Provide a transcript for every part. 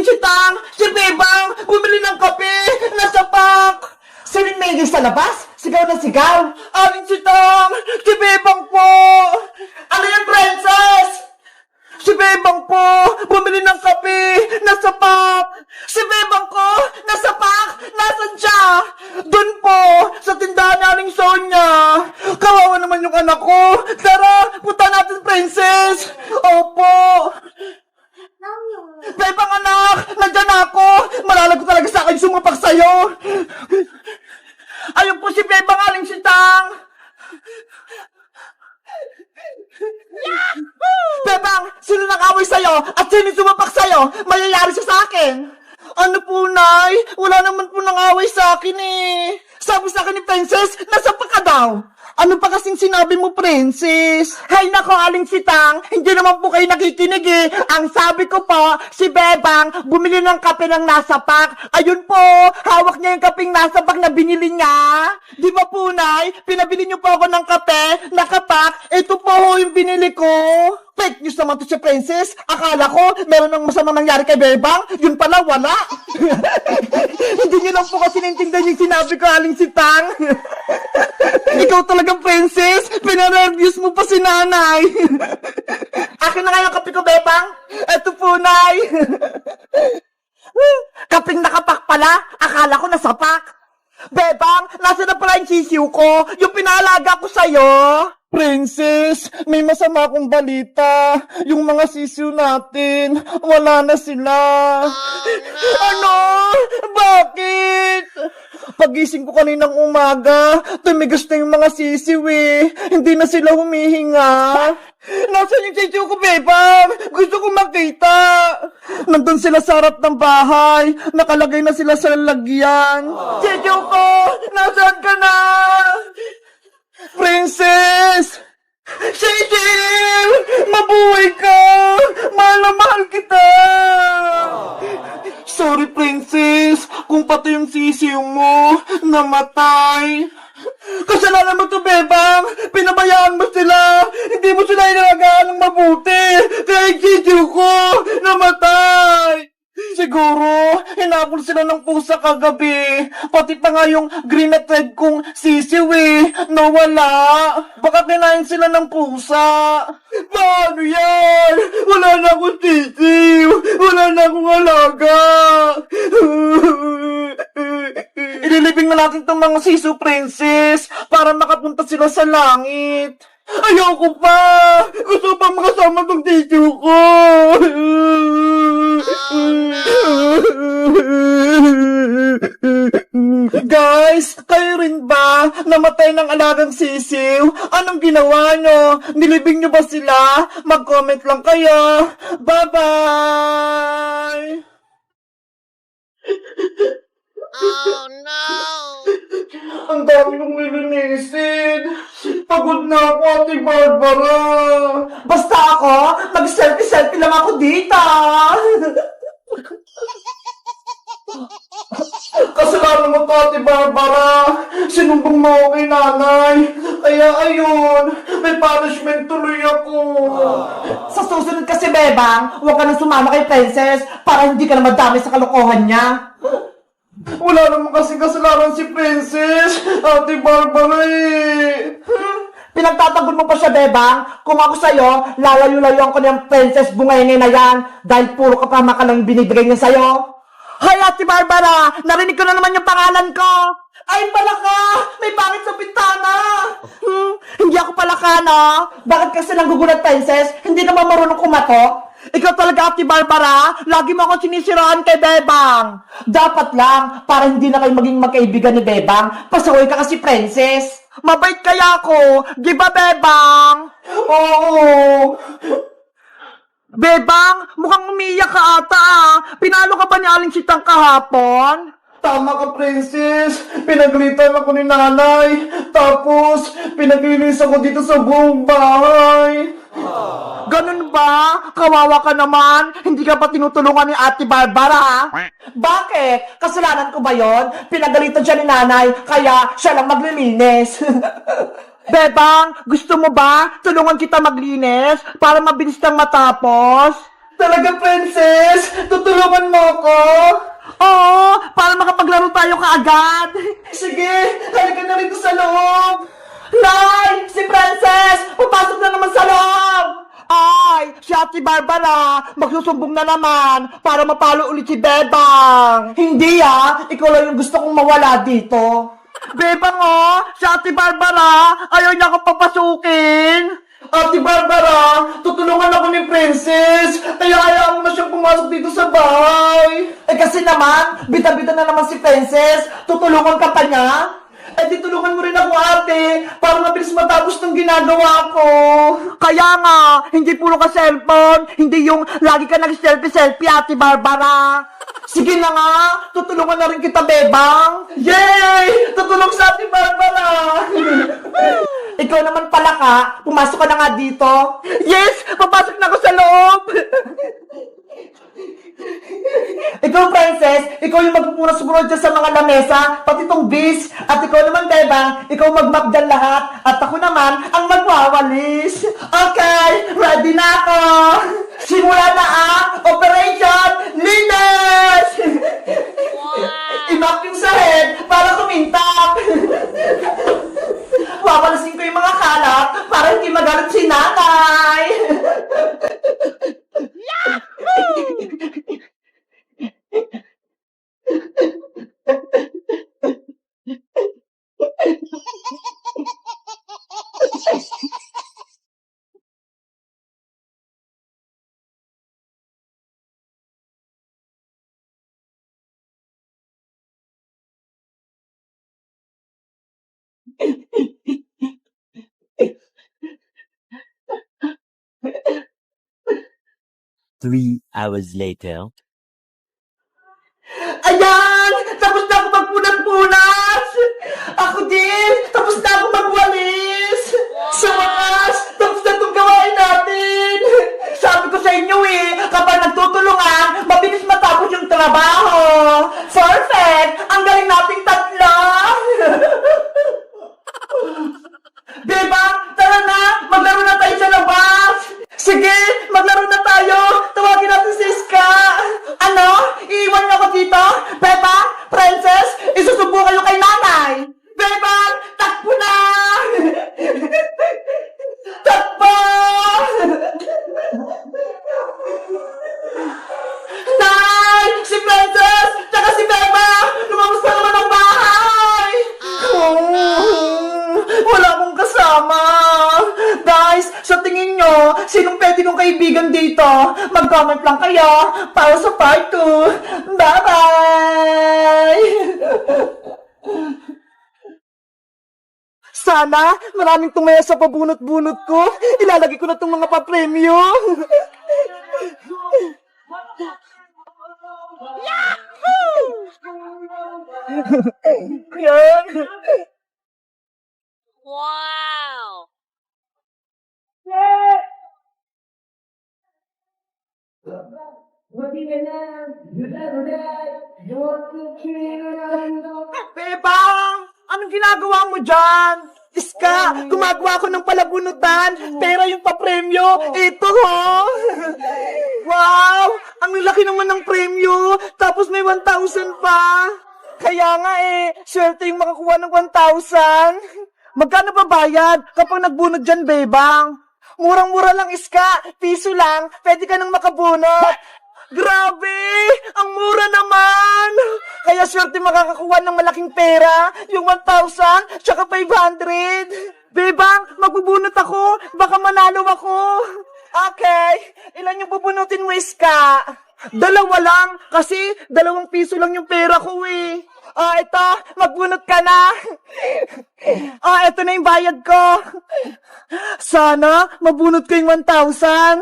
Aling Sitang! Si Bebang! Bumili ng kape! Nasa pack! Sining Maygay sa labas? Sigaw na sigaw! Aling Sitang! Si Bebang po! Ano yan, princess? Si Bebang po! Bumili ng kape! Nasa pack! Si Bebang ko! Nasa pack! Nasaan siya? Doon po! Sa tindahan ni Aling Sonia! Kawawa naman yung anak ko! Tara! Punta natin, princess! Opo! Bebang anak! Nandyan ako! Malalago talaga sa akin sumapak sa'yo! Ayun po si Bebang, Aling Sitang! Bebang! Sino nang-away sa'yo? At sino sumapak sa'yo? Mayayari siya sa akin! Ano po, Nay? Wala naman po nang-away sa akin eh! Sabi sa akin ni Princess, nasa pa ka daw! Ano pa kasing sinabi mo, Princess? Hay nako, Aling Sitang, hindi naman po kayo nakikinig eh. Ang sabi ko po, si Bebang bumili ng kape ng nasa pack. Ayun po, hawak niya yung kapeng nasa pack na binili niya. Di ba po, Nay? Pinabili niyo po ako ng kape, nakapack. Ito po ho yung binili ko. Fake news naman to si Princess. Akala ko, meron ng masamang nangyari kay Bebang. Yun pala, wala. Hindi niyo lang po kasi naintindihan yung sinabi ko, Aling Sitang. Ikaw talagang Princess. Pinareviews mo pa si Nanay. Akin na nga yung kape ko, Bebang. Eto po, Nay. Kaping nakapak pala. Akala ko nasapak. Bebang, nasa na pala yung sisiw ko? Yung pinalaga ko sa'yo? Princess, may masama akong balita. Yung mga sisiw natin, wala na sila. Ano? Bakit? Pagising ko kaninang umaga, tumigas na yung mga sisiw eh. Hindi na sila humihinga. Nasaan yung sisiw ko, Bebang? Gusto ko makita. Nandun sila sa harap ng bahay. Nakalagay na sila sa lalagyan. Sisiw ko, nasaan ka na? Princess! Sisiw! Mabuhay ka! Mahal na mahal kita! Sorry, Princess, kung pati yung sisiw mo namatay. Kasalanan mo to, Bebang! Pinabayaan mo sila! Hindi mo sila inalagaan ng mabuti! Kaya yung sisiw ko namatay! Siguro, hinapol sila ng pusa kagabi. Pati pa nga yung green at red kong sisiw eh, nawala. Baka kinain sila ng pusa. Paano yan? Wala na akong sisiw. Wala na akong alaga. Ililibing na natin tong mga sisiw, Princess, para makapunta sila sa langit. Ayoko pa! Gusto pa makasama tong sisiw ko! Guys, kayo rin ba namatay ng alagang sisiw? Anong ginawa nyo? Nilibing nyo ba sila? Mag-comment lang kayo. Bye-bye! Oh no! Ang dami kong nilinisin. Pagod na ako, Ate Barbara. Basta ako, mag-selfie-selfie lang ako dito. Kasalanan mo to, Ate Barbara. Sinumbong mo ako kay Nanay. Kaya ayun, may punishment tuloy ako. Sa susunod kasi, Bebang, huwag ka nang sumama kay Princess para hindi ka na madami sa kalokohan niya. Wala naman kasi kasalanan si Princess, Ate Barbara eh. Pinagtatanggol mo pa siya, Bebang. Kung ako sa'yo, lalayo-layuan ko na yung Princess Bungenge na yan dahil puro kapama ka lang binibigay niya sa'yo. Hay, Ate Barbara! Narinig ko na naman yung pangalan ko! Ay, palaka! May pangit sa bintana! Hindi ako palaka, no? Bakit kasi nanggugulat, Princess? Hindi ka ba marunong kumato? Ikaw talaga, Ate Barbara, lagi mo akong sinisiraan kay Bebang. Dapat lang, para hindi na kayo maging magkaibigan ni Bebang, pasaway ka kasi, Princess. Mabait kaya ako, di ba, Bebang? Oo. Bebang, mukhang umiiyak ka ata ah. Pinalo ka ba ni Aling Sitang kahapon? Tama ka, Princess. Pinaglitan ako ni Nanay. Tapos, pinaglinis ako dito sa buong bahay. Ganun ba? Kawawa ka naman. Hindi ka pa tinutulungan ni Ate Barbara. Bakit? Kasalanan ko ba yon? Pinagalitan siya ni Nanay, kaya siya lang maglilinis. Bebang, gusto mo ba tulungan kita maglinis para mabilis kang matapos? Talaga, Princess? Tutulungan mo ako? Oo, para makapaglaro tayo kaagad. Sige, halika na rito sa loob. Nay! Si Princess! Papasok na naman sa loob! Ay! Si Ate Barbara! Magsusumbong na naman para mapalo ulit si Bebang! Hindi ikaw lang yung gusto kong mawala dito. Bebang si Ate Barbara! Ayaw niya akong papasukin! Ate Barbara! Tutulungan ako ni Princess! Kaya ayaw mo na siyang pumasok dito sa bahay! Kasi naman, bita-bita na naman si Princess! Tutulungan ka pa niya? Di tulungan mo rin ako, ate, para mabilis matapos ng ginagawa ko. Kaya nga, hindi puro ka cellphone, hindi yung lagi ka nag-selfie-selfie, Ate Barbara. Sige na nga, tutulungan na rin kita, Bebang. Yay! Tutulong sa Ate Barbara. Ikaw naman pala ka, pumasok ka na nga dito. Yes! Papasok na ako sa loob! Ikaw, Princess, ikaw yung magpupunas-punas dyan sa mga lamesa, pati tong bis. At ikaw naman, Bebang, ikaw mag-map dyan lahat. At ako naman, ang magwawalis. Okay, ready na ako. Simula na Operation Linis! I-map yung sahig para kumintap. Wawalasin ko yung mga kalat para hindi magalit si nanay. Three hours later. Ayan! Tapos na ako magpunat-punas! Ako din! Tapos na ako magwalis! Sa wakas! Tapos na itong gawain natin! Sabi ko sa inyo kapag nagtutulungan, mabilis matapos yung trabaho! Perfect! Ang galing nating tatlo! Diba? Tara na! Maglaro na tayo sa labas! Sige! Maglaro na tayo! Tawagin natin si Iska! Ano? Iiwan niyo ako dito? Beba? Princess? Isusubo kayo kay nanay! Beba! Takbo na! Takbo! Nay! Si Princess! Tsaka si Beba! Lumabas na naman ang bahay! Wala akong kasama! Guys, sa tingin nyo, sinong pwede kong kaibigan dito? Mag-comment lang kayo para sa part 2. Bye-bye! Sana, maraming tumaya sa pabunot-bunot ko. Ilalagay ko na itong mga papremyo. Yahoo! Yan. Wow! Bebang! Anong ginagawa mo dyan? Iska, gumagawa ko ng palabunutan, pero yung papremyo, ito Wow! Ang laki naman ng premyo, tapos may 1,000 pa. Kaya nga swerte yung makakuha ng 1,000. Magkano ba bayad kapag nagbunot dyan, Bebang? Murang-mura lang, Iska. Piso lang, pwede ka nang makabunot. Grabe! Ang mura naman! Kaya swerte makakakuha ng malaking pera, yung 1,000, tsaka 500. Bebang, magbubunot ako, baka manalo ako. Okay, ilan yung bubunutin mo, Iska? 2 lang, kasi 2 piso lang yung pera ko ito, magbunot ka na. Ito na yung bayad ko. Sana, mabunot ko yung 1,000.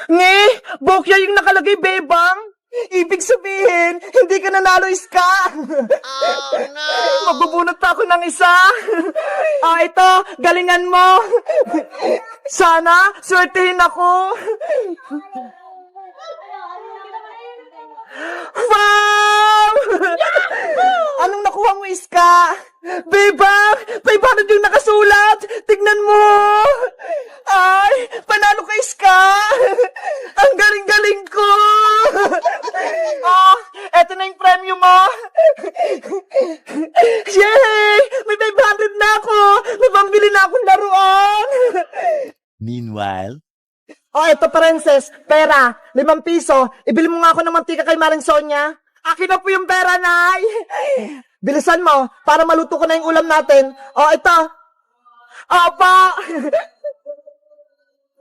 Nge, bokya yung nakalagay, Bebang. Ibig sabihin, hindi ka nanalo, Iska. Oh no! Magbubunot pa ako ng isa. Ito, galingan mo. Sana, swertehin ako. Wow! Anong nakuha mo, Iska? Bebang, 500 yung nakasulat. Tignan mo. bili na akong laruan. Meanwhile, Oh, ito, princess. Pera. 5 piso. Ibili mo nga ako ng mantika kay Maring Sonia. Akin na po yung pera, Nay. Bilisan mo, para maluto ko na yung ulam natin. Oh, ito. Apa!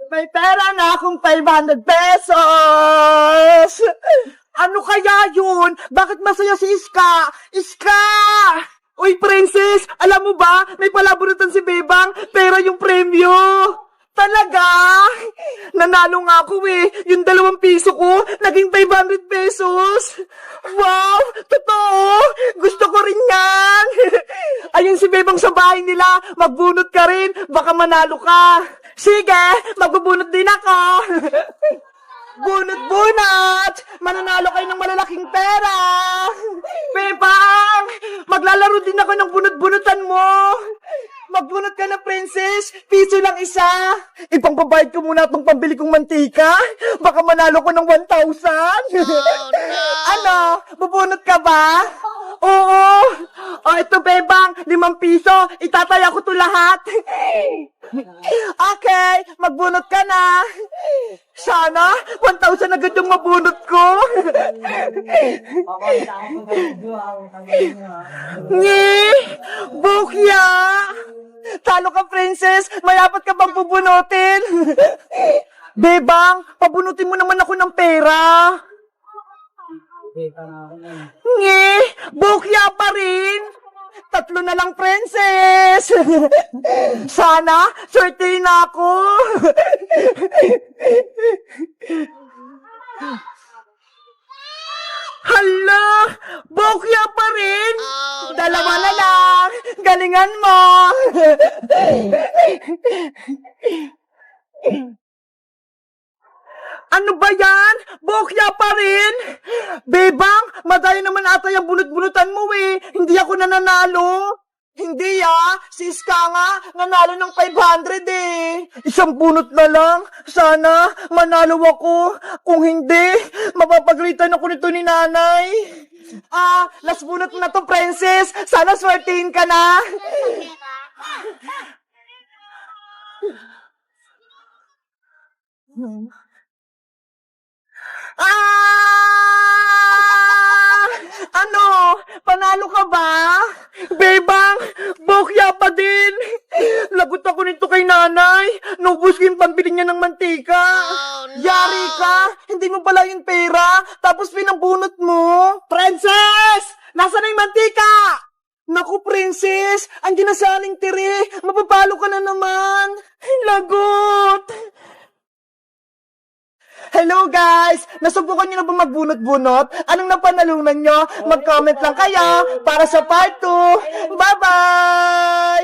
May pera na akong 500 pesos! Ano kaya yun? Bakit masaya si Iska? Iska! Uy, princess! Alam mo ba, may palabunutan si Bebang, pera yung premyo! Talaga? Nanalo nga ako eh. Yung 2 piso ko, naging 500 pesos. Wow! Totoo! Gusto ko rin yan! Ayun si Bebang sa bahay nila. Magbunot ka rin. Baka manalo ka. Sige, magbubunot din ako. Bunot-bunot! Mananalo kayo ng malalaking pera! Bebang! Maglalaro din ako ng bunot-bunutan mo! Magbunot ka na, princess! Piso lang isa! Ipangbabayad ko muna itong pambili kong mantika! Baka manalo ko ng 1,000! Ano? Bubunot ka ba? Oo! O, ito, Bebang! 5 piso! Itataya ko to lahat! Okay! Magbunot ka na! Sana, 1,000 agad yung mabunot ko! Ngi! Bukya! Talo ka, princess! Mayapat ka bang pubunutin? Bebang, pabunutin mo naman ako ng pera! Ngi! Bukya pa rin! 3 na lang, princess! Sana, swerte na ako! Hala! Bukya pa rin! Oh, 2 na lang! Galingan mo! Ano ba yan? Bukya pa rin? Bebang, madaya naman ata yung bunot-bunutan mo eh. Hindi ako nananalo. Hindi si Iska nga, nanalo ng 500 eh. 1 bunot na lang. Sana, manalo ako. Kung hindi, mapapagalitan ako nito ni nanay. Last bunot na to, princess. Sana swertihin ka na. Ano? Panalo ka ba? Bebang, bokya pa din. Lagot ako nito kay nanay. Naubos ko yung pambili niya ng mantika. Oh, no. Yari ka, hindi mo pala yung pera. Tapos pinambunot mo. Princess! Nasaan na yung mantika? Naku, princess! Andiyan na sa aling tiri. Mapapalo ka na naman. Lagot! Hello guys! Nasubukan nyo na ba magbunot-bunot? Anong napanalunan nyo? Mag-comment lang kayo para sa part 2. Bye-bye!